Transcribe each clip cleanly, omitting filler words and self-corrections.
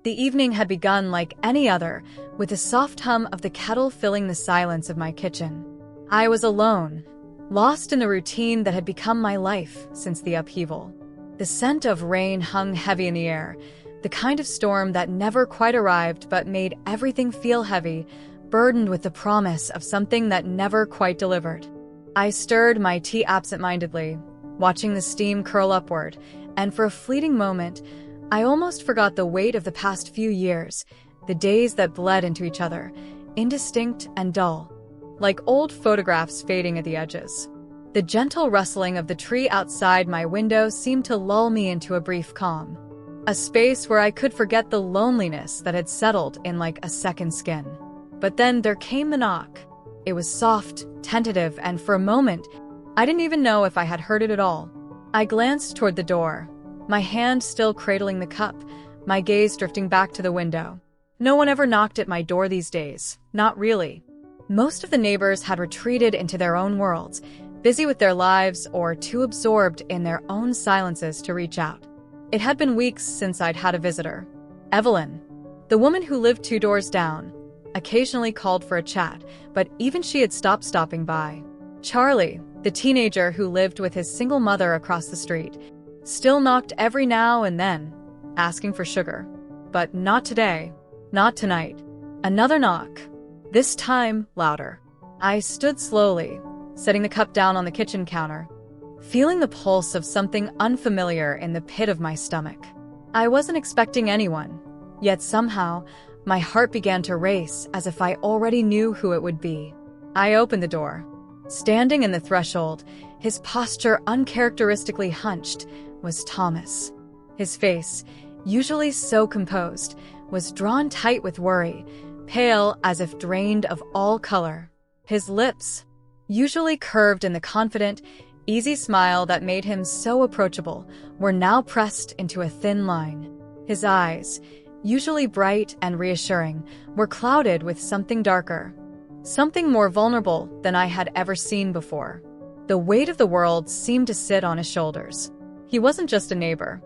The evening had begun like any other, with the soft hum of the kettle filling the silence of my kitchen. I was alone, lost in the routine that had become my life since the upheaval. The scent of rain hung heavy in the air, the kind of storm that never quite arrived but made everything feel heavy, burdened with the promise of something that never quite delivered. I stirred my tea absent-mindedly, watching the steam curl upward, and for a fleeting moment, I almost forgot the weight of the past few years, the days that bled into each other, indistinct and dull, like old photographs fading at the edges. The gentle rustling of the tree outside my window seemed to lull me into a brief calm, a space where I could forget the loneliness that had settled in like a second skin. But then there came the knock. It was soft, tentative, and for a moment, I didn't even know if I had heard it at all. I glanced toward the door, my hand still cradling the cup, my gaze drifting back to the window. No one ever knocked at my door these days, not really. Most of the neighbors had retreated into their own worlds, busy with their lives or too absorbed in their own silences to reach out. It had been weeks since I'd had a visitor. Evelyn, the woman who lived 2 doors down, occasionally called for a chat, but even she had stopped stopping by. Charlie, the teenager who lived with his single mother across the street, still knocked every now and then, asking for sugar. But not today. Not tonight. Another knock. This time, louder. I stood slowly, setting the cup down on the kitchen counter, feeling the pulse of something unfamiliar in the pit of my stomach. I wasn't expecting anyone, yet somehow, my heart began to race as if I already knew who it would be. I opened the door. Standing in the threshold, his posture uncharacteristically hunched, was Thomas. His face, usually so composed, was drawn tight with worry, pale as if drained of all color. His lips, usually curved in the confident, easy smile that made him so approachable, were now pressed into a thin line. His eyes, usually bright and reassuring, were clouded with something darker, something more vulnerable than I had ever seen before. The weight of the world seemed to sit on his shoulders. He wasn't just a neighbor.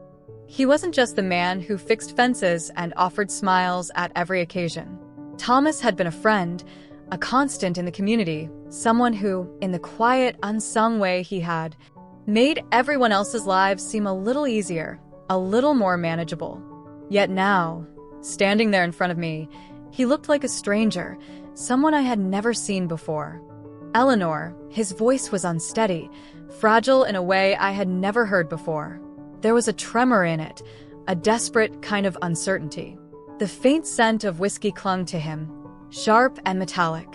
He wasn't just the man who fixed fences and offered smiles at every occasion. Thomas had been a friend, a constant in the community, someone who, in the quiet, unsung way he had, made everyone else's lives seem a little easier, a little more manageable. Yet now, standing there in front of me, he looked like a stranger, someone I had never seen before. Eleanor, his voice was unsteady, fragile in a way I had never heard before. There was a tremor in it, a desperate kind of uncertainty. The faint scent of whiskey clung to him, sharp and metallic,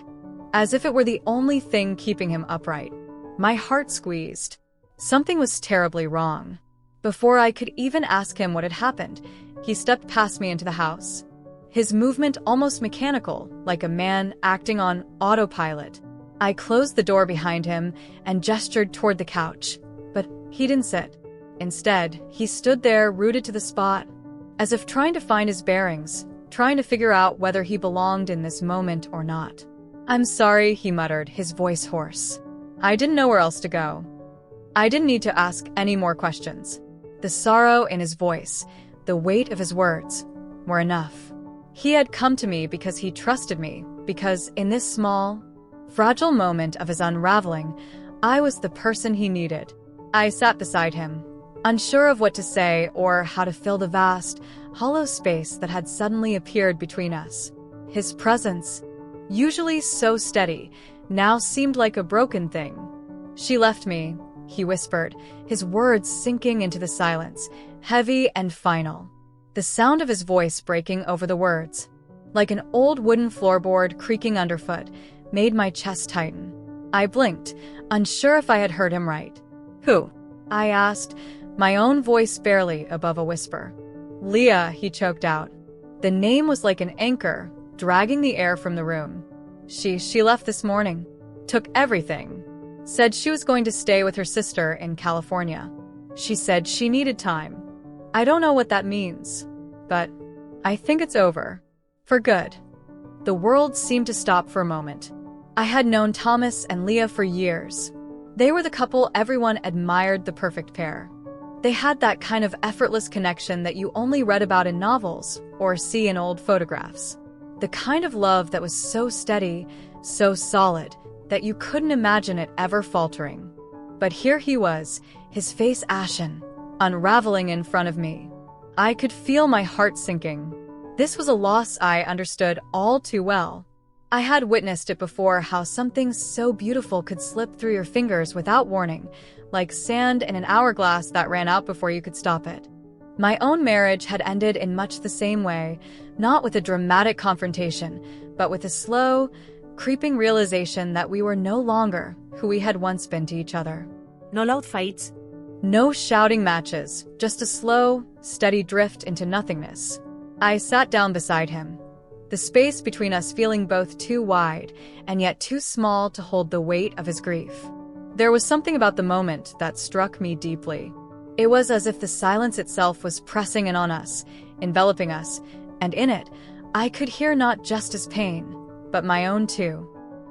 as if it were the only thing keeping him upright. My heart squeezed. Something was terribly wrong. Before I could even ask him what had happened, he stepped past me into the house. His movement almost mechanical, like a man acting on autopilot. I closed the door behind him and gestured toward the couch, but he didn't sit. Instead, he stood there rooted to the spot, as if trying to find his bearings, trying to figure out whether he belonged in this moment or not. "I'm sorry," he muttered, his voice hoarse. I didn't know where else to go. I didn't need to ask any more questions. The sorrow in his voice, the weight of his words, were enough. He had come to me because he trusted me, because in this small, fragile moment of his unraveling, I was the person he needed. I sat beside him, unsure of what to say or how to fill the vast, hollow space that had suddenly appeared between us. His presence, usually so steady, now seemed like a broken thing. "She left me," he whispered, his words sinking into the silence, heavy and final. The sound of his voice breaking over the words, like an old wooden floorboard creaking underfoot, made my chest tighten. I blinked, unsure if I had heard him right. "Who?" I asked, my own voice barely above a whisper. "Leah," he choked out. The name was like an anchor, dragging the air from the room. She left this morning. Took everything. Said she was going to stay with her sister in California. She said she needed time. I don't know what that means, but I think it's over. For good." The world seemed to stop for a moment. I had known Thomas and Leah for years. They were the couple everyone admired, the perfect pair. They had that kind of effortless connection that you only read about in novels or see in old photographs. The kind of love that was so steady, so solid, that you couldn't imagine it ever faltering. But here he was, his face ashen, unraveling in front of me. I could feel my heart sinking. This was a loss I understood all too well. I had witnessed it before, how something so beautiful could slip through your fingers without warning, like sand in an hourglass that ran out before you could stop it. My own marriage had ended in much the same way, not with a dramatic confrontation, but with a slow, creeping realization that we were no longer who we had once been to each other. No loud fights. No shouting matches, just a slow, steady drift into nothingness. I sat down beside him, the space between us feeling both too wide and yet too small to hold the weight of his grief. There was something about the moment that struck me deeply. It was as if the silence itself was pressing in on us, enveloping us, and in it, I could hear not just his pain, but my own too.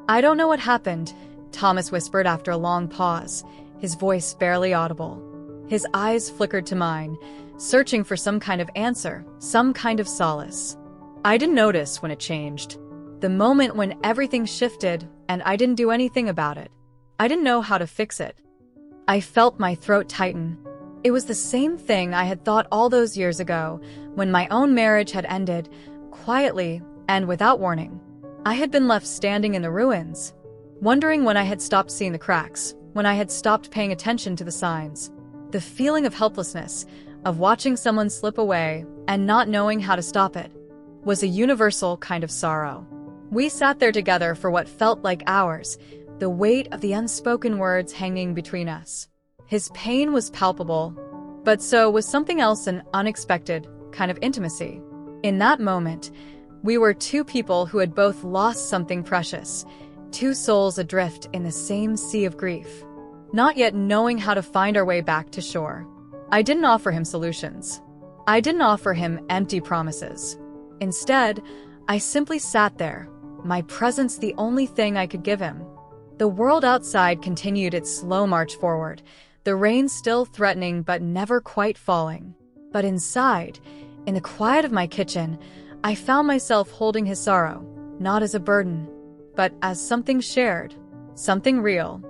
"I don't know what happened," Thomas whispered after a long pause, his voice barely audible. His eyes flickered to mine, searching for some kind of answer, some kind of solace. I didn't notice when it changed. The moment when everything shifted and I didn't do anything about it. I didn't know how to fix it. I felt my throat tighten. It was the same thing I had thought all those years ago, when my own marriage had ended, quietly and without warning. I had been left standing in the ruins, wondering when I had stopped seeing the cracks, when I had stopped paying attention to the signs. The feeling of helplessness, of watching someone slip away and not knowing how to stop it, was a universal kind of sorrow. We sat there together for what felt like hours, the weight of the unspoken words hanging between us. His pain was palpable, but so was something else, an unexpected kind of intimacy. In that moment, we were two people who had both lost something precious, two souls adrift in the same sea of grief, not yet knowing how to find our way back to shore. I didn't offer him solutions. I didn't offer him empty promises. Instead, I simply sat there, my presence the only thing I could give him. The world outside continued its slow march forward, the rain still threatening but never quite falling. But inside, in the quiet of my kitchen, I found myself holding his sorrow, not as a burden, but as something shared, something real.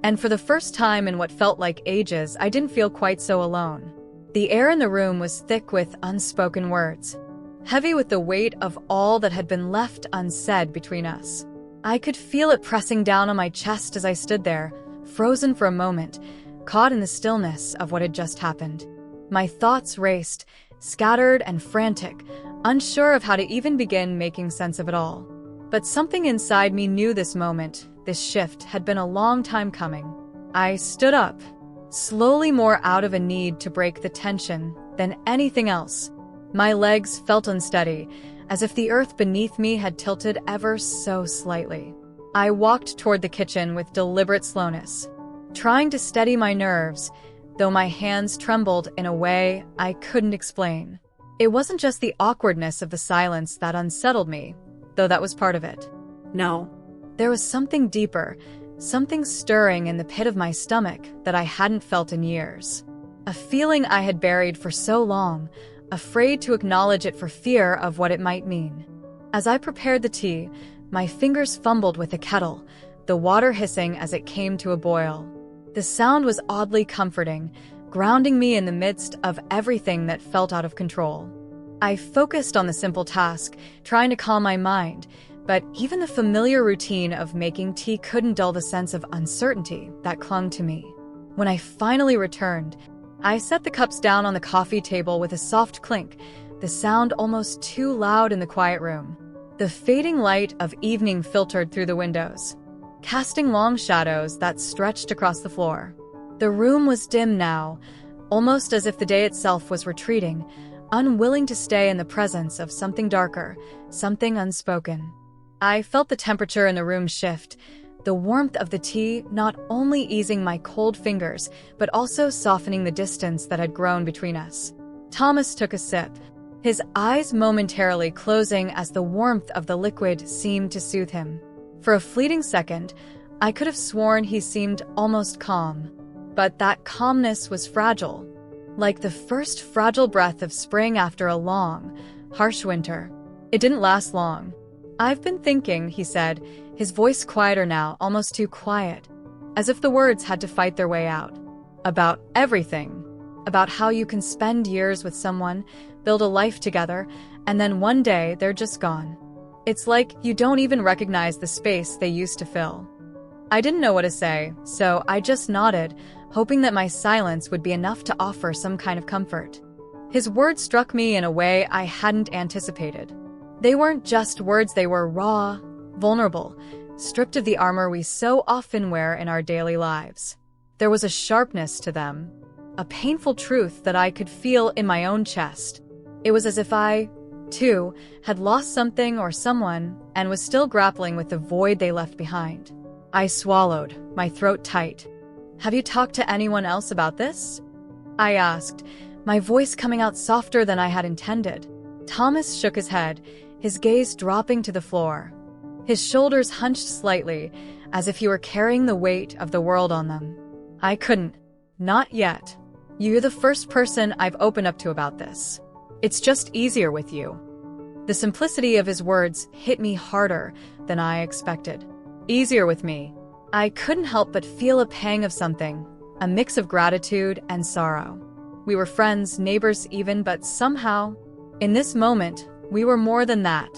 And for the first time in what felt like ages, I didn't feel quite so alone. The air in the room was thick with unspoken words, heavy with the weight of all that had been left unsaid between us. I could feel it pressing down on my chest as I stood there, frozen for a moment, caught in the stillness of what had just happened. My thoughts raced, scattered and frantic, unsure of how to even begin making sense of it all. But something inside me knew this moment, this shift, had been a long time coming. I stood up, slowly, more out of a need to break the tension than anything else. My legs felt unsteady, as if the earth beneath me had tilted ever so slightly. I walked toward the kitchen with deliberate slowness, trying to steady my nerves, though my hands trembled in a way I couldn't explain. It wasn't just the awkwardness of the silence that unsettled me, though that was part of it. No. There was something deeper, something stirring in the pit of my stomach that I hadn't felt in years. A feeling I had buried for so long, afraid to acknowledge it for fear of what it might mean. As I prepared the tea, my fingers fumbled with the kettle, the water hissing as it came to a boil. The sound was oddly comforting, grounding me in the midst of everything that felt out of control. I focused on the simple task, trying to calm my mind, but even the familiar routine of making tea couldn't dull the sense of uncertainty that clung to me. When I finally returned, I set the cups down on the coffee table with a soft clink, the sound almost too loud in the quiet room. The fading light of evening filtered through the windows, casting long shadows that stretched across the floor. The room was dim now, almost as if the day itself was retreating, unwilling to stay in the presence of something darker, something unspoken. I felt the temperature in the room shift, the warmth of the tea not only easing my cold fingers, but also softening the distance that had grown between us. Thomas took a sip, his eyes momentarily closing as the warmth of the liquid seemed to soothe him. For a fleeting second, I could have sworn he seemed almost calm. But that calmness was fragile. like the first fragile breath of spring after a long, harsh winter. It didn't last long. "I've been thinking," he said, his voice quieter now, almost too quiet, as if the words had to fight their way out. "About everything. About how you can spend years with someone, build a life together, and then one day they're just gone. It's like you don't even recognize the space they used to fill." I didn't know what to say, so I just nodded, hoping that my silence would be enough to offer some kind of comfort. His words struck me in a way I hadn't anticipated. They weren't just words, they were raw, vulnerable, stripped of the armor we so often wear in our daily lives. There was a sharpness to them, a painful truth that I could feel in my own chest. It was as if I, too, had lost something or someone and was still grappling with the void they left behind. I swallowed, my throat tight. "Have you talked to anyone else about this?" I asked, my voice coming out softer than I had intended. Thomas shook his head, his gaze dropping to the floor. His shoulders hunched slightly, as if he were carrying the weight of the world on them. "I couldn't. Not yet. You're the first person I've opened up to about this. It's just easier with you." The simplicity of his words hit me harder than I expected. Easier with me. I couldn't help but feel a pang of something, a mix of gratitude and sorrow. We were friends, neighbors even, but somehow, in this moment, we were more than that.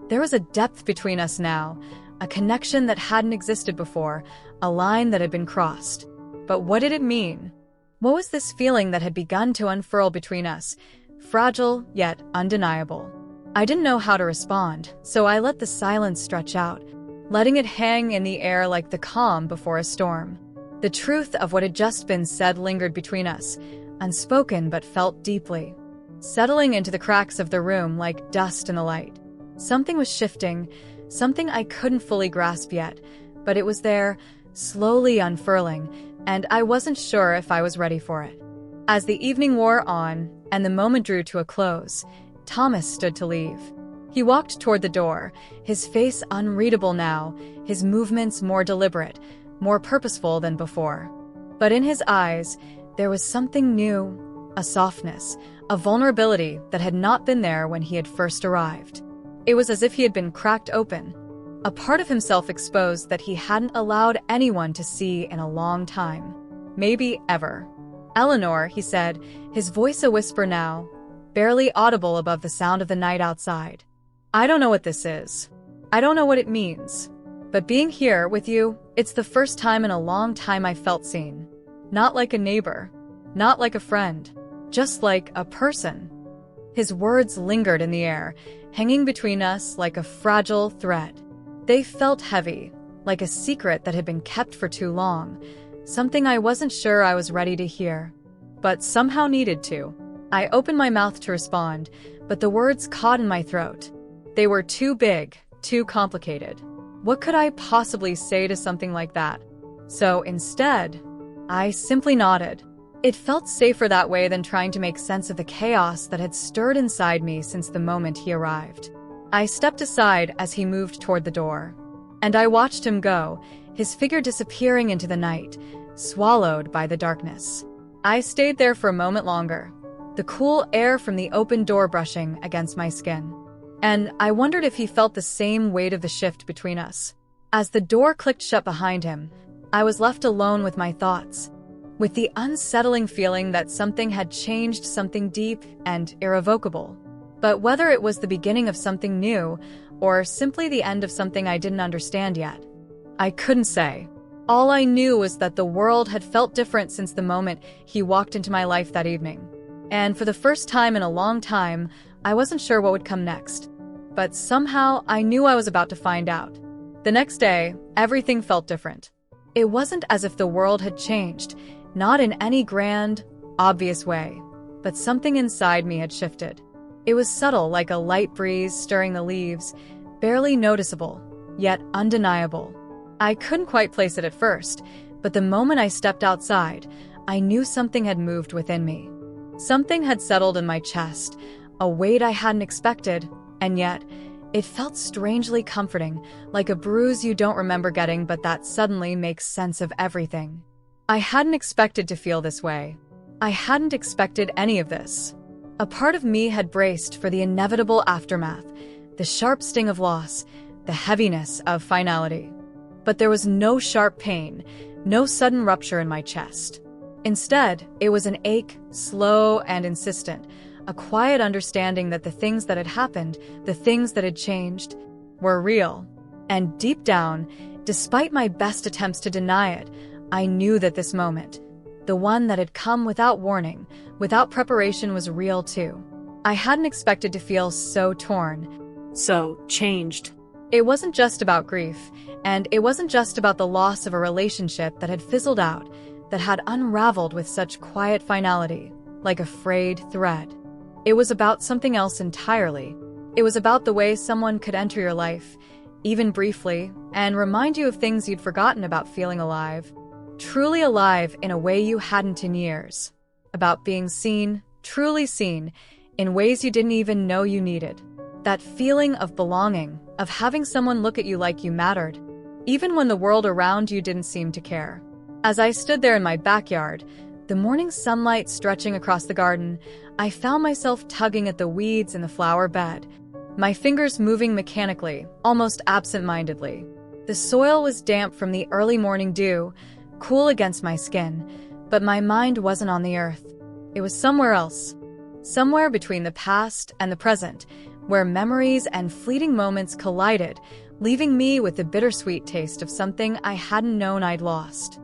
There was a depth between us now, a connection that hadn't existed before, a line that had been crossed. But what did it mean? What was this feeling that had begun to unfurl between us, fragile yet undeniable? I didn't know how to respond, so I let the silence stretch out, letting it hang in the air like the calm before a storm. The truth of what had just been said lingered between us, unspoken but felt deeply, settling into the cracks of the room like dust in the light. Something was shifting, something I couldn't fully grasp yet, but it was there, slowly unfurling, and I wasn't sure if I was ready for it. As the evening wore on, and the moment drew to a close, Thomas stood to leave. He walked toward the door, his face unreadable now, his movements more deliberate, more purposeful than before. But in his eyes, there was something new, a softness, a vulnerability that had not been there when he had first arrived. It was as if he had been cracked open, a part of himself exposed that he hadn't allowed anyone to see in a long time, maybe ever. "Eleanor," he said, his voice a whisper now, barely audible above the sound of the night outside. "I don't know what this is. I don't know what it means. But being here with you, it's the first time in a long time I felt seen. Not like a neighbor, not like a friend, just like a person." His words lingered in the air, hanging between us like a fragile thread. They felt heavy, like a secret that had been kept for too long, something I wasn't sure I was ready to hear, but somehow needed to. I opened my mouth to respond, but the words caught in my throat. They were too big, too complicated. What could I possibly say to something like that? So instead, I simply nodded. It felt safer that way than trying to make sense of the chaos that had stirred inside me since the moment he arrived. I stepped aside as he moved toward the door, and I watched him go, his figure disappearing into the night, swallowed by the darkness. I stayed there for a moment longer, the cool air from the open door brushing against my skin. And I wondered if he felt the same weight of the shift between us. As the door clicked shut behind him, I was left alone with my thoughts, with the unsettling feeling that something had changed, something deep and irrevocable. But whether it was the beginning of something new, or simply the end of something I didn't understand yet, I couldn't say. All I knew was that the world had felt different since the moment he walked into my life that evening. And for the first time in a long time, I wasn't sure what would come next. But somehow, I knew I was about to find out. The next day, everything felt different. It wasn't as if the world had changed, not in any grand, obvious way, but something inside me had shifted. It was subtle, like a light breeze stirring the leaves, barely noticeable, yet undeniable. I couldn't quite place it at first, but the moment I stepped outside, I knew something had moved within me. Something had settled in my chest, a weight I hadn't expected, and yet, it felt strangely comforting, like a bruise you don't remember getting but that suddenly makes sense of everything. I hadn't expected to feel this way. I hadn't expected any of this. A part of me had braced for the inevitable aftermath, the sharp sting of loss, the heaviness of finality. But there was no sharp pain, no sudden rupture in my chest. Instead, it was an ache, slow and insistent, a quiet understanding that the things that had happened, the things that had changed, were real. And deep down, despite my best attempts to deny it, I knew that this moment, the one that had come without warning, without preparation, was real too. I hadn't expected to feel so torn. So changed. It wasn't just about grief, and it wasn't just about the loss of a relationship that had fizzled out, that had unraveled with such quiet finality, like a frayed thread. It was about something else entirely. It was about the way someone could enter your life, even briefly, and remind you of things you'd forgotten about feeling alive. Truly alive in a way you hadn't in years. About being seen, truly seen, in ways you didn't even know you needed. That feeling of belonging, of having someone look at you like you mattered, even when the world around you didn't seem to care. As I stood there in my backyard, the morning sunlight stretching across the garden, I found myself tugging at the weeds in the flower bed, my fingers moving mechanically, almost absent-mindedly. The soil was damp from the early morning dew, cool against my skin, but my mind wasn't on the earth. It was somewhere else. Somewhere between the past and the present, where memories and fleeting moments collided, leaving me with the bittersweet taste of something I hadn't known I'd lost.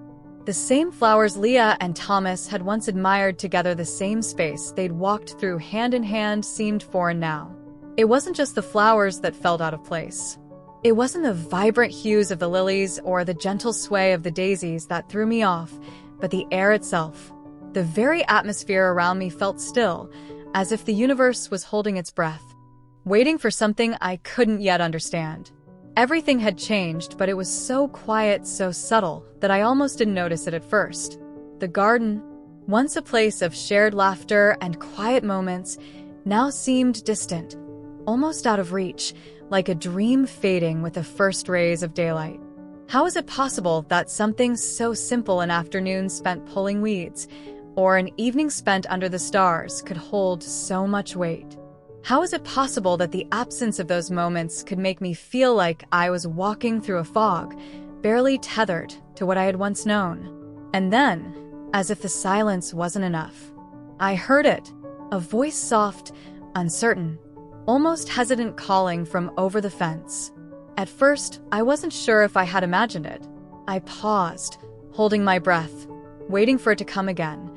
The same flowers Leah and Thomas had once admired together, the same space they'd walked through hand in hand, seemed foreign now. It wasn't just the flowers that felt out of place. It wasn't the vibrant hues of the lilies or the gentle sway of the daisies that threw me off, but the air itself. The very atmosphere around me felt still, as if the universe was holding its breath, waiting for something I couldn't yet understand. Everything had changed, but it was so quiet, so subtle, that I almost didn't notice it at first. The garden, once a place of shared laughter and quiet moments, now seemed distant, almost out of reach, like a dream fading with the first rays of daylight. How is it possible that something so simple, an afternoon spent pulling weeds, or an evening spent under the stars, could hold so much weight? How is it possible that the absence of those moments could make me feel like I was walking through a fog, barely tethered to what I had once known? And then, as if the silence wasn't enough, I heard it, a voice, soft, uncertain, almost hesitant, calling from over the fence. At first, I wasn't sure if I had imagined it. I paused, holding my breath, waiting for it to come again,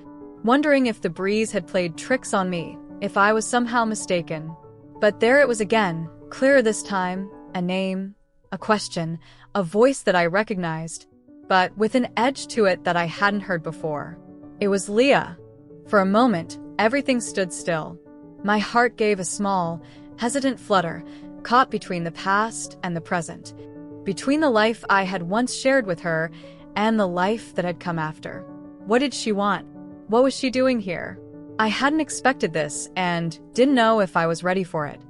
wondering if the breeze had played tricks on me, if I was somehow mistaken. But there it was again, clearer this time, a name, a question, a voice that I recognized, but with an edge to it that I hadn't heard before. It was Leah. For a moment, everything stood still. My heart gave a small, hesitant flutter, caught between the past and the present, between the life I had once shared with her and the life that had come after. What did she want? What was she doing here? I hadn't expected this and didn't know if I was ready for it.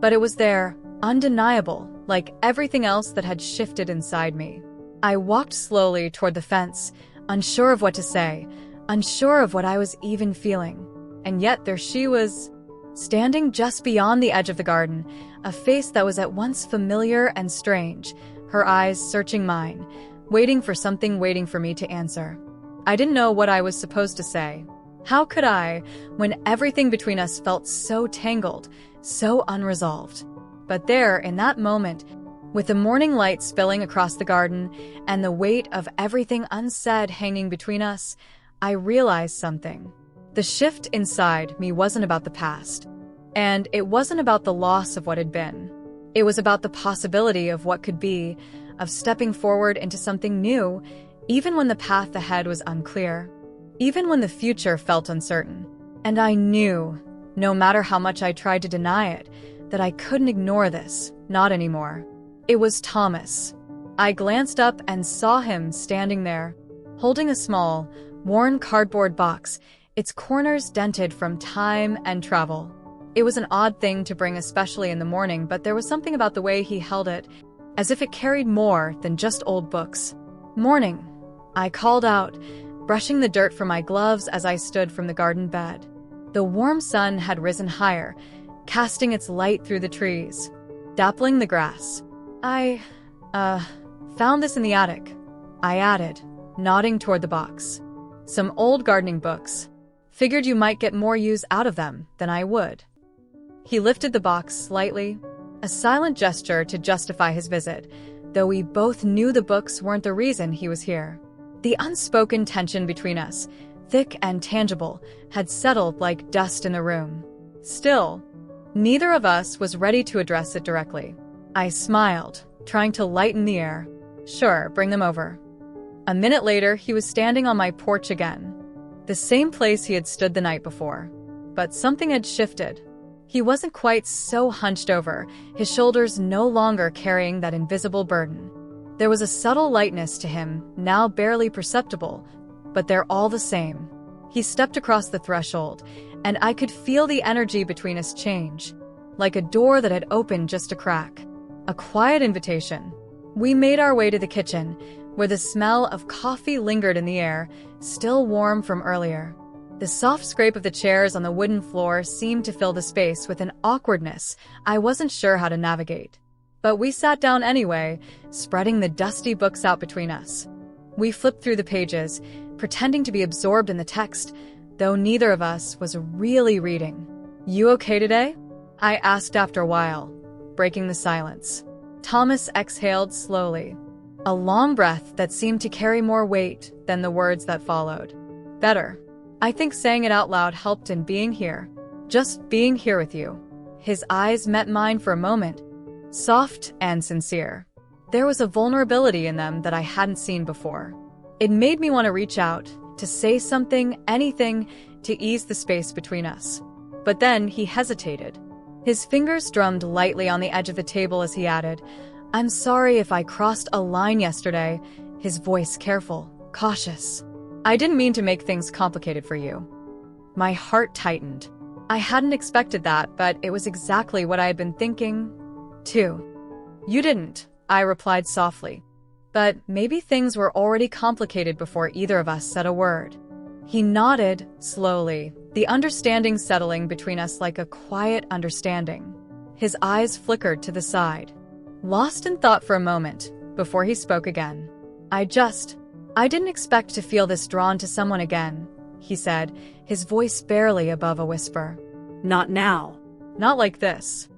But it was there, undeniable, like everything else that had shifted inside me. I walked slowly toward the fence, unsure of what to say, unsure of what I was even feeling. And yet there she was, standing just beyond the edge of the garden, a face that was at once familiar and strange, her eyes searching mine, waiting for something, waiting for me to answer. I didn't know what I was supposed to say. How could I, when everything between us felt so tangled, so unresolved? But there, in that moment, with the morning light spilling across the garden and the weight of everything unsaid hanging between us, I realized something. The shift inside me wasn't about the past, and it wasn't about the loss of what had been. It was about the possibility of what could be, of stepping forward into something new, even when the path ahead was unclear. Even when the future felt uncertain. And I knew, no matter how much I tried to deny it, that I couldn't ignore this, not anymore. It was Thomas. I glanced up and saw him standing there, holding a small, worn cardboard box, its corners dented from time and travel. It was an odd thing to bring, especially in the morning, but there was something about the way he held it, as if it carried more than just old books. "Morning," I called out, brushing the dirt from my gloves as I stood from the garden bed. The warm sun had risen higher, casting its light through the trees, dappling the grass. I found this in the attic," I added, nodding toward the box. "Some old gardening books. Figured you might get more use out of them than I would." He lifted the box slightly, a silent gesture to justify his visit, though we both knew the books weren't the reason he was here. The unspoken tension between us, thick and tangible, had settled like dust in the room. Still, neither of us was ready to address it directly. I smiled, trying to lighten the air. "Sure, bring them over." A minute later, he was standing on my porch again, the same place he had stood the night before. But something had shifted. He wasn't quite so hunched over, his shoulders no longer carrying that invisible burden. There was a subtle lightness to him, now barely perceptible, but they're all the same. He stepped across the threshold, and I could feel the energy between us change, like a door that had opened just a crack. A quiet invitation. We made our way to the kitchen, where the smell of coffee lingered in the air, still warm from earlier. The soft scrape of the chairs on the wooden floor seemed to fill the space with an awkwardness I wasn't sure how to navigate. But we sat down anyway, spreading the dusty books out between us. We flipped through the pages, pretending to be absorbed in the text, though neither of us was really reading. "You okay today?" I asked after a while, breaking the silence. Thomas exhaled slowly, a long breath that seemed to carry more weight than the words that followed. "Better. I think saying it out loud helped in being here. Just being here with you." His eyes met mine for a moment, soft and sincere. There was a vulnerability in them that I hadn't seen before. It made me want to reach out, to say something, anything, to ease the space between us. But then he hesitated. His fingers drummed lightly on the edge of the table as he added, "I'm sorry if I crossed a line yesterday," his voice careful, cautious. "I didn't mean to make things complicated for you." My heart tightened. I hadn't expected that, but it was exactly what I had been thinking, too. "You didn't," I replied softly. But maybe things were already complicated before either of us said a word. He nodded, slowly, the understanding settling between us like a quiet understanding. His eyes flickered to the side, lost in thought for a moment, before he spoke again. I didn't expect to feel this drawn to someone again," he said, his voice barely above a whisper. Not now. "Not like this."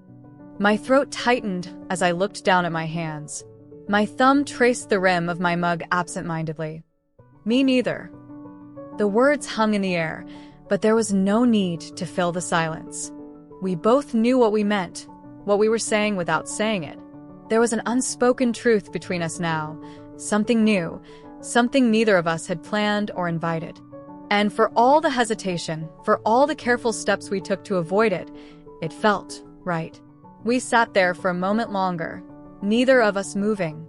My throat tightened as I looked down at my hands. My thumb traced the rim of my mug absent-mindedly. "Me neither." The words hung in the air, but there was no need to fill the silence. We both knew what we meant, what we were saying without saying it. There was an unspoken truth between us now, something new, something neither of us had planned or invited. And for all the hesitation, for all the careful steps we took to avoid it, it felt right. We sat there for a moment longer, neither of us moving,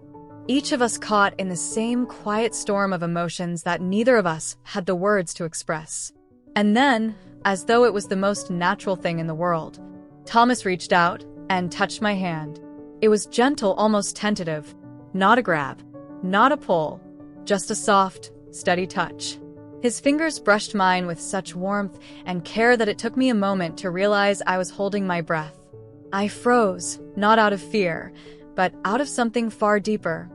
each of us caught in the same quiet storm of emotions that neither of us had the words to express. And then, as though it was the most natural thing in the world, Thomas reached out and touched my hand. It was gentle, almost tentative, not a grab, not a pull, just a soft, steady touch. His fingers brushed mine with such warmth and care that it took me a moment to realize I was holding my breath. I froze, not out of fear, but out of something far deeper,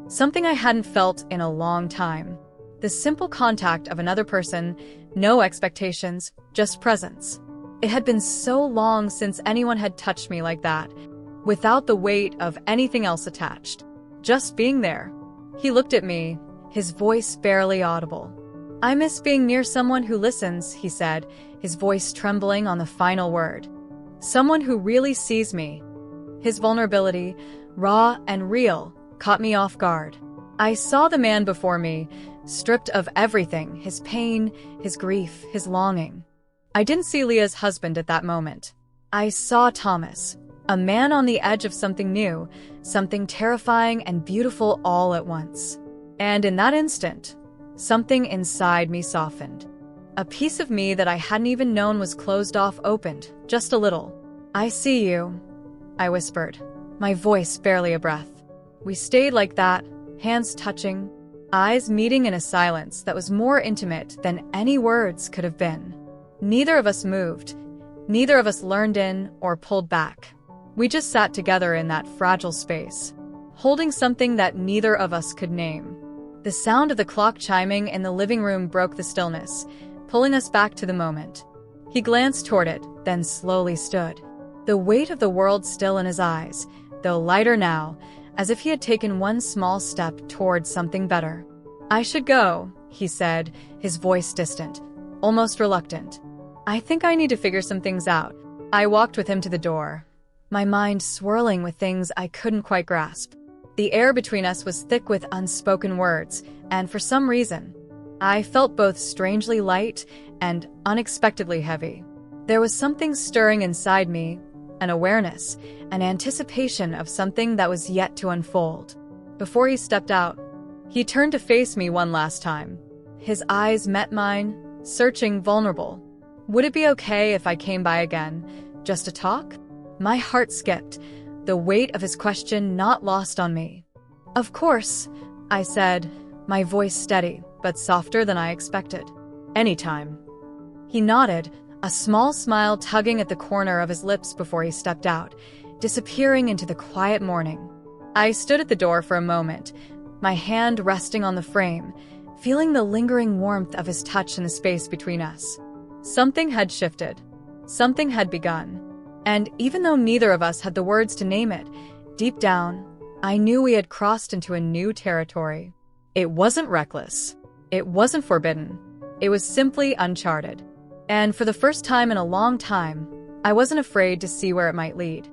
something I hadn't felt in a long time. The simple contact of another person, no expectations, just presence. It had been so long since anyone had touched me like that, without the weight of anything else attached. Just being there. He looked at me, his voice barely audible. "I miss being near someone who listens," he said, his voice trembling on the final word. "Someone who really sees me." His vulnerability, raw and real, caught me off guard. I saw the man before me, stripped of everything, his pain, his grief, his longing. I didn't see Leah's husband at that moment. I saw Thomas, a man on the edge of something new, something terrifying and beautiful all at once. And in that instant, something inside me softened. A piece of me that I hadn't even known was closed off opened, just a little. "I see you," I whispered, my voice barely a breath. We stayed like that, hands touching, eyes meeting in a silence that was more intimate than any words could have been. Neither of us moved. Neither of us leaned in or pulled back. We just sat together in that fragile space, holding something that neither of us could name. The sound of the clock chiming in the living room broke the stillness, pulling us back to the moment. He glanced toward it, then slowly stood, the weight of the world still in his eyes, though lighter now, as if he had taken one small step toward something better. "I should go," he said, his voice distant, almost reluctant. "I think I need to figure some things out." I walked with him to the door, my mind swirling with things I couldn't quite grasp. The air between us was thick with unspoken words, and for some reason, I felt both strangely light and unexpectedly heavy. There was something stirring inside me, an awareness, an anticipation of something that was yet to unfold. Before he stepped out, he turned to face me one last time. His eyes met mine, searching, vulnerable. Would it be okay if I came by again, just to talk? My heart skipped, the weight of his question not lost on me. "Of course," I said, my voice steady, but softer than I expected. "Anytime." He nodded, a small smile tugging at the corner of his lips before he stepped out, disappearing into the quiet morning. I stood at the door for a moment, my hand resting on the frame, feeling the lingering warmth of his touch in the space between us. Something had shifted. Something had begun. And even though neither of us had the words to name it, deep down, I knew we had crossed into a new territory. It wasn't reckless. It wasn't forbidden. It was simply uncharted. And for the first time in a long time, I wasn't afraid to see where it might lead.